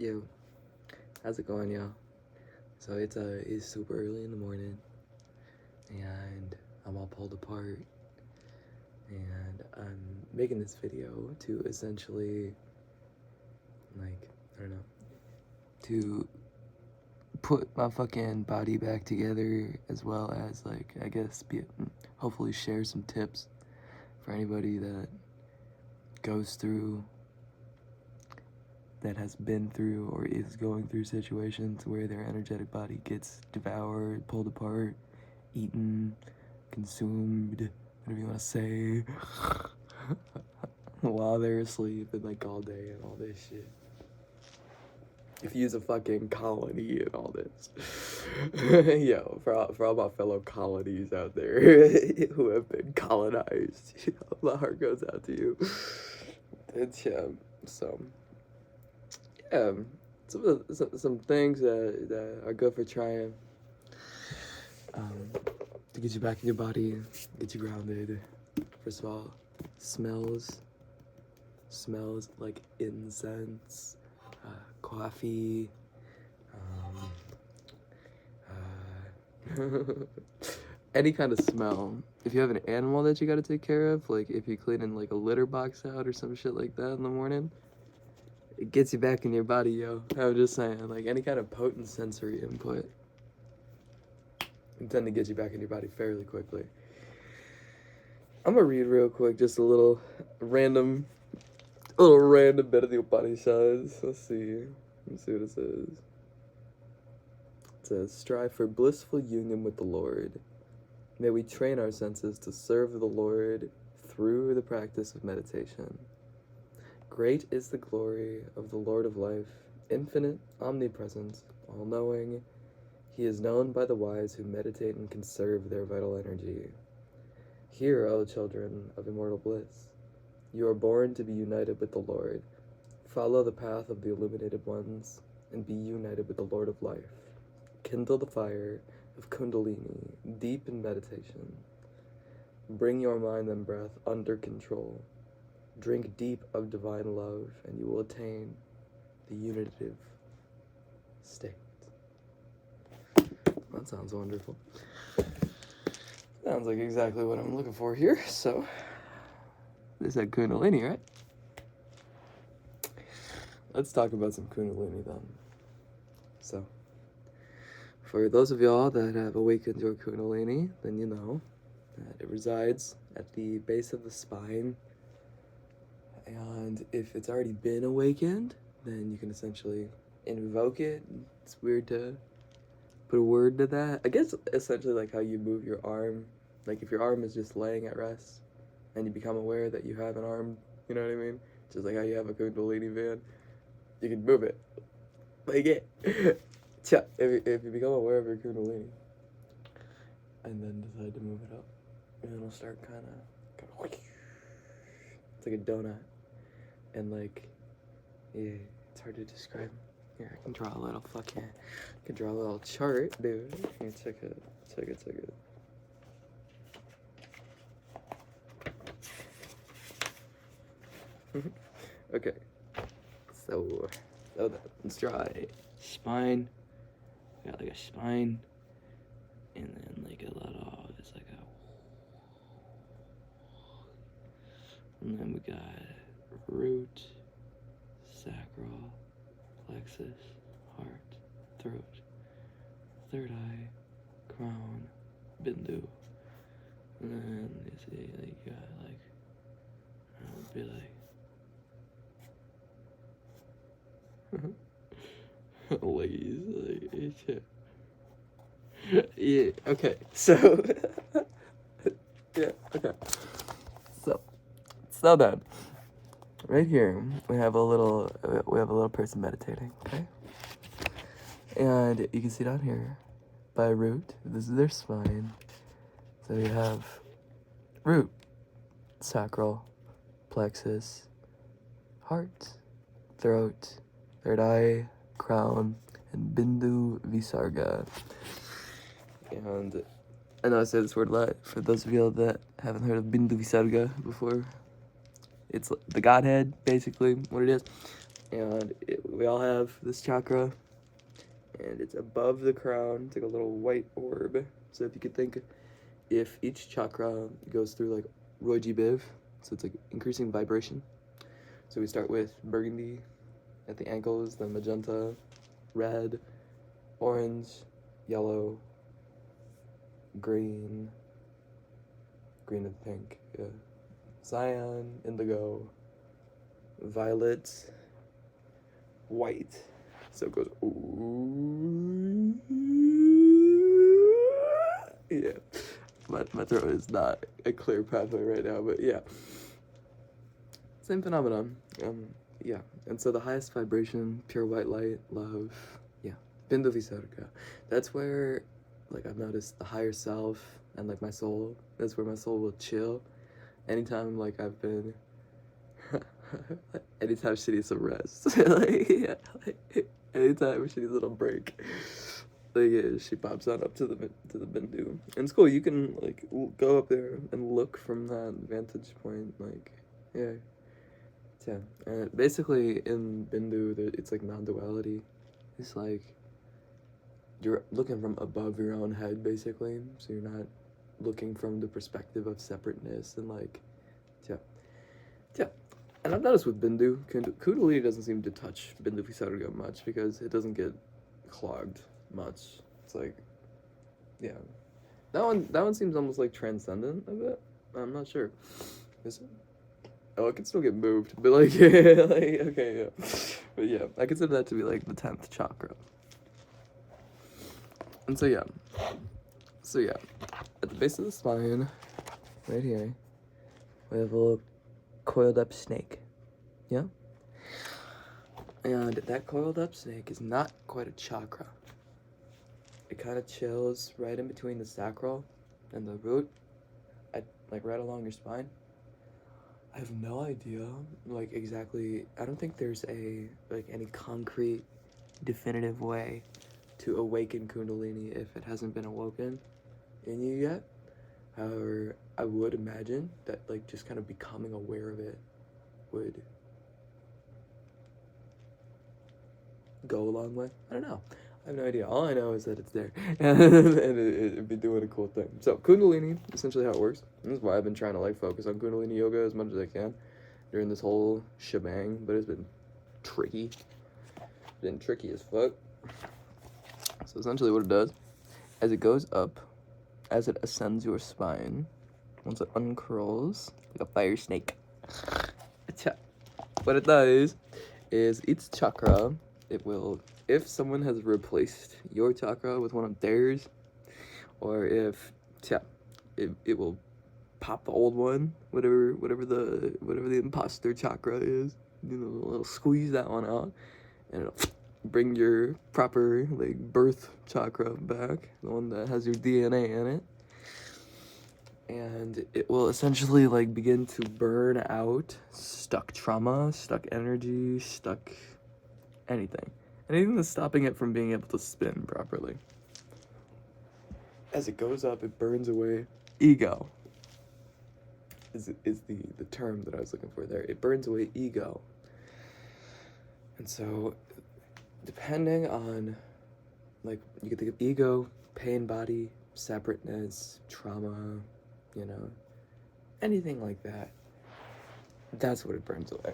Yo, how's it going, y'all? So it's super early in the morning, and I'm all pulled apart, and I'm making this video to essentially, like, I don't know, to put my fucking body back together, as well as, like, I guess, hopefully share some tips for anybody that goes through, that has been through or is going through situations where their energetic body gets devoured, pulled apart, eaten, consumed, whatever you want to say, while they're asleep and like all day and all this shit. If you use a fucking colony and all this. Yo, for all my fellow colonies out there who have been colonized, my heart goes out to you. It's, so, yeah, some things that are good for trying to get you back in your body, get you grounded. First of all, smells like incense, coffee, any kind of smell. If you have an animal that you gotta take care of, like if you're cleaning like a litter box out or some shit like that in the morning, it gets you back in your body, yo. I'm just saying, like any kind of potent sensory input tend to get you back in your body fairly quickly. I'm gonna read real quick just a little random bit of the Upanishads. Let's see what it says. It says, strive for blissful union with the Lord. May we train our senses to serve the Lord through the practice of meditation. Great is the glory of the Lord of life, infinite, omnipresent, all-knowing. He is known by the wise who meditate and conserve their vital energy. Hear, O children of immortal bliss. You are born to be united with the Lord. Follow the path of the illuminated ones and be united with the Lord of life. Kindle the fire of Kundalini deep in meditation. Bring your mind and breath under control. Drink deep of divine love, and you will attain the unitive state. That sounds wonderful. Sounds like exactly what I'm looking for here. So, this is Kundalini, right? Let's talk about some Kundalini then. So, for those of y'all that have awakened your Kundalini, then you know that it resides at the base of the spine. And if it's already been awakened, then you can essentially invoke it. It's weird to put a word to that. I guess essentially like how you move your arm. Like if your arm is just laying at rest and you become aware that you have an arm, you know what I mean? Just like how you have a Kundalini band, you can move it. Like it. If you become aware of your Kundalini and then decide to move it up, and it'll start kind of, it's like a donut. And like, yeah, it's hard to describe. Here, I can draw a little chart, dude. Here, check it. Okay, so let's draw a spine. We got like a spine, and then like a little, it's like and then we got root, sacral, plexus, heart, throat, third eye, crown, bindu. And then you see, like, you got, like, it'll be like, ladies, like, yeah, okay, so, yeah, okay. So then, right here, we have a little person meditating, okay? And you can see down here, by root, this is their spine. So you have root, sacral, plexus, heart, throat, third eye, crown, and bindu visarga. And I know I say this word a lot. For those of you that haven't heard of bindu visarga before, it's the Godhead, basically, what it is. And we all have this chakra, and it's above the crown. It's like a little white orb. So if you could think, if each chakra goes through like Roy G. Biv, so it's like increasing vibration. So we start with burgundy at the ankles, then magenta, red, orange, yellow, green and pink, yeah. Cyan, indigo, violet, white. So it goes, ooh, yeah. My throat is not a clear pathway right now, but yeah. Same phenomenon. Yeah. And so the highest vibration, pure white light, love, yeah. Bindu Visarga. That's where, like, I've noticed the higher self and, like, my soul, that's where my soul will chill. Anytime, like, I've been, anytime she needs some rest. Like, yeah, like, anytime she needs a little break. Like, yeah, she pops on up to the Bindu. And it's cool, you can, like, go up there and look from that vantage point, like, yeah. Yeah, and basically in Bindu, it's like non-duality. It's like you're looking from above your own head, basically. So you're not looking from the perspective of separateness and like, yeah. And I've noticed with Bindu, Kundalini doesn't seem to touch Bindu Visarga much because it doesn't get clogged much. It's like, yeah, that one seems almost like transcendent a bit. I'm not sure. Is it? Oh, it can still get moved, but like, yeah, like, okay, yeah. But yeah, I consider that to be like the 10th chakra. And so yeah, at the base of the spine, right here, we have a little coiled up snake, yeah? And that coiled up snake is not quite a chakra. It kind of chills right in between the sacral and the root, like right along your spine. I have no idea, like, exactly. I don't think there's any concrete, definitive way to awaken Kundalini if it hasn't been awoken in you yet. However, I would imagine that, like, just kind of becoming aware of it would go a long way. I don't know. I have no idea. All I know is that it's there, and it'd be doing a cool thing. So Kundalini, essentially how it works. And this is why I've been trying to like focus on Kundalini yoga as much as I can during this whole shebang, but it's been tricky. It's been tricky as fuck. So essentially what it does, as it goes up, as it ascends your spine, once it uncurls like a fire snake, what it does is each chakra, it will, if someone has replaced your chakra with one of theirs, or if, it will pop the old one, whatever the imposter chakra is, it'll squeeze that one out, and it'll bring your proper, like, birth chakra back, the one that has your DNA in it, and it will essentially, like, begin to burn out stuck trauma, stuck energy, stuck anything that's stopping it from being able to spin properly. As it goes up, it burns away ego. Is the term that I was looking for there. It burns away ego. And so, depending on, like, you can think of ego, pain body, separateness, trauma, anything like that. That's what it burns away.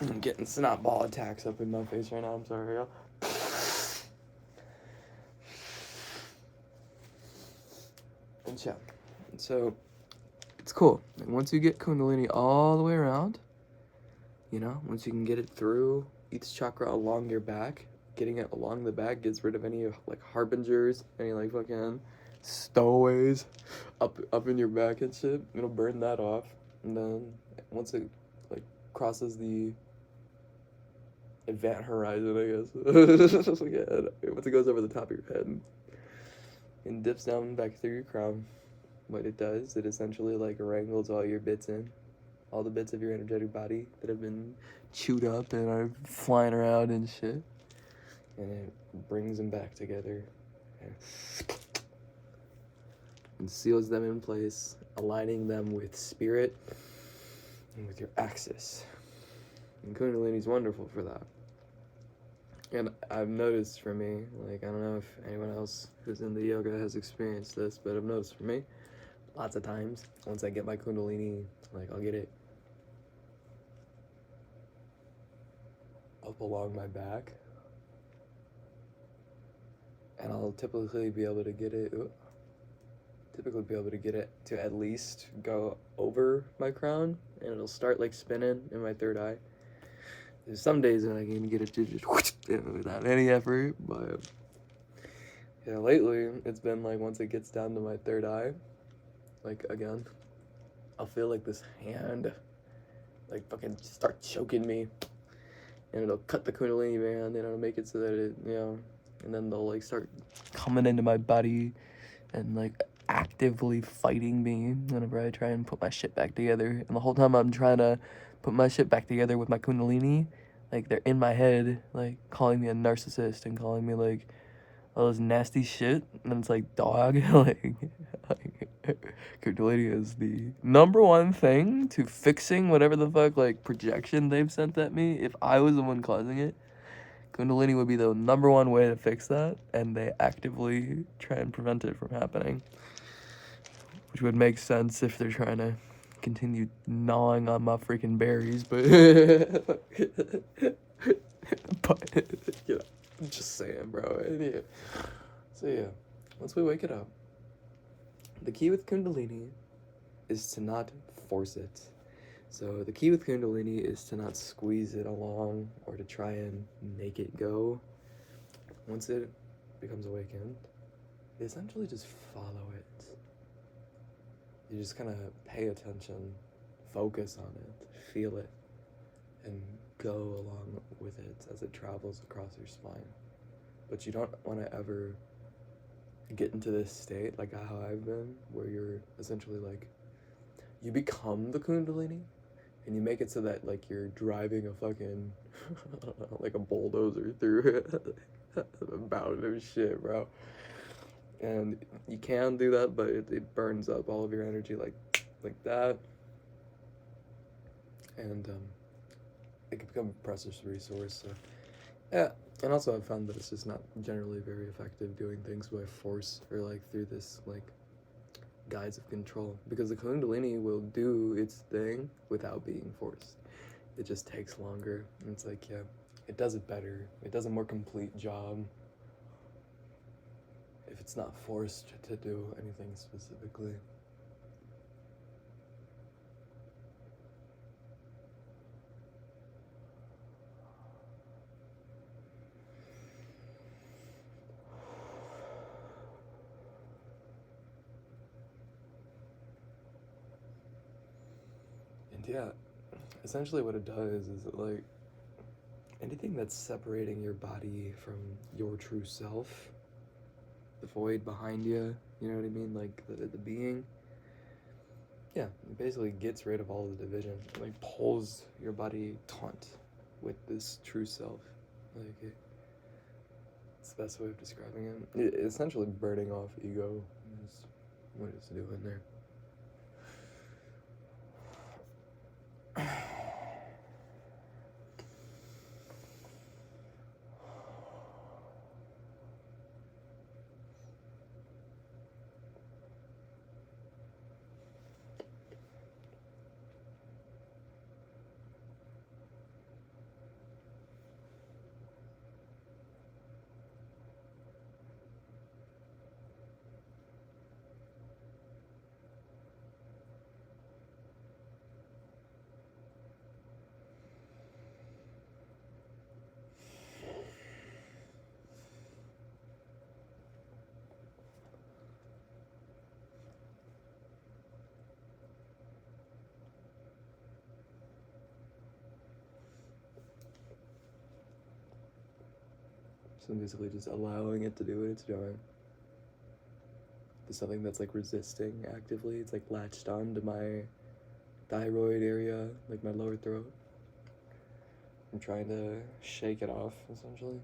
I'm getting snot ball attacks up in my face right now. I'm sorry, y'all. And yeah, so it's cool. And once you get Kundalini all the way around, once you can get it through each chakra along your back, getting it along the back gets rid of any, like, harbingers, any, like, fucking stowaways up in your back and shit. It'll burn that off. And then once it, like, crosses the event horizon, I guess. Once it goes over the top of your head and dips down back through your crown, what it does, it essentially, like, wrangles all your bits in, all the bits of your energetic body that have been chewed up and are flying around and shit, and it brings them back together and seals them in place, aligning them with spirit and with your axis. And Kundalini's wonderful for that. And I've noticed for me, like, I don't know if anyone else who's into yoga has experienced this, but I've noticed for me, lots of times, once I get my Kundalini, like, I'll get it up along my back, and I'll typically be able to get it to at least go over my crown, and it'll start, like, spinning in my third eye. There's some days when I can get it to just without any effort, but yeah, lately it's been like once it gets down to my third eye, like again, I'll feel like this hand like fucking start choking me, and it'll cut the Kundalini band, and it'll make it so that it, and then they'll like start coming into my body and like actively fighting me whenever I try and put my shit back together. And the whole time I'm trying to put my shit back together with my Kundalini, like they're in my head, like calling me a narcissist and calling me like all this nasty shit. And it's like, dog, like Kundalini is the number one thing to fixing whatever the fuck like projection they've sent at me. If I was the one causing it, Kundalini would be the number one way to fix that, and they actively try and prevent it from happening. Which would make sense if they're trying to continue gnawing on my freaking berries, but but I'm just saying, bro. Yeah. So yeah, once we wake it up, the key with Kundalini is to not force it. So the key with Kundalini is to not squeeze it along or to try and make it go. Once it becomes awakened, you essentially just follow it. You just kind of pay attention, focus on it, feel it, and go along with it as it travels across your spine. But you don't want to ever get into this state, like how I've been, where you're essentially like, you become the Kundalini, and you make it so that like you're driving a fucking, like a bulldozer through a mountain of shit, bro. And you can do that, but it burns up all of your energy like that. And it can become a precious resource. So yeah, and also I've found that it's just not generally very effective doing things by force or like through this like guise of control, because the Kundalini will do its thing without being forced. It just takes longer. And it's like, yeah, it does it better. It does a more complete job if it's not forced to do anything specifically. And yeah, essentially what it does is it like anything that's separating your body from your true self, the void behind you, you know what I mean, like the being, yeah, it basically gets rid of all the division. It like pulls your body taut with this true self. Like it's the best way of describing it. Essentially burning off ego is what it's doing there. So I'm basically just allowing it to do what it's doing. There's something that's like resisting actively. It's like latched on to my thyroid area, like my lower throat. I'm trying to shake it off, essentially.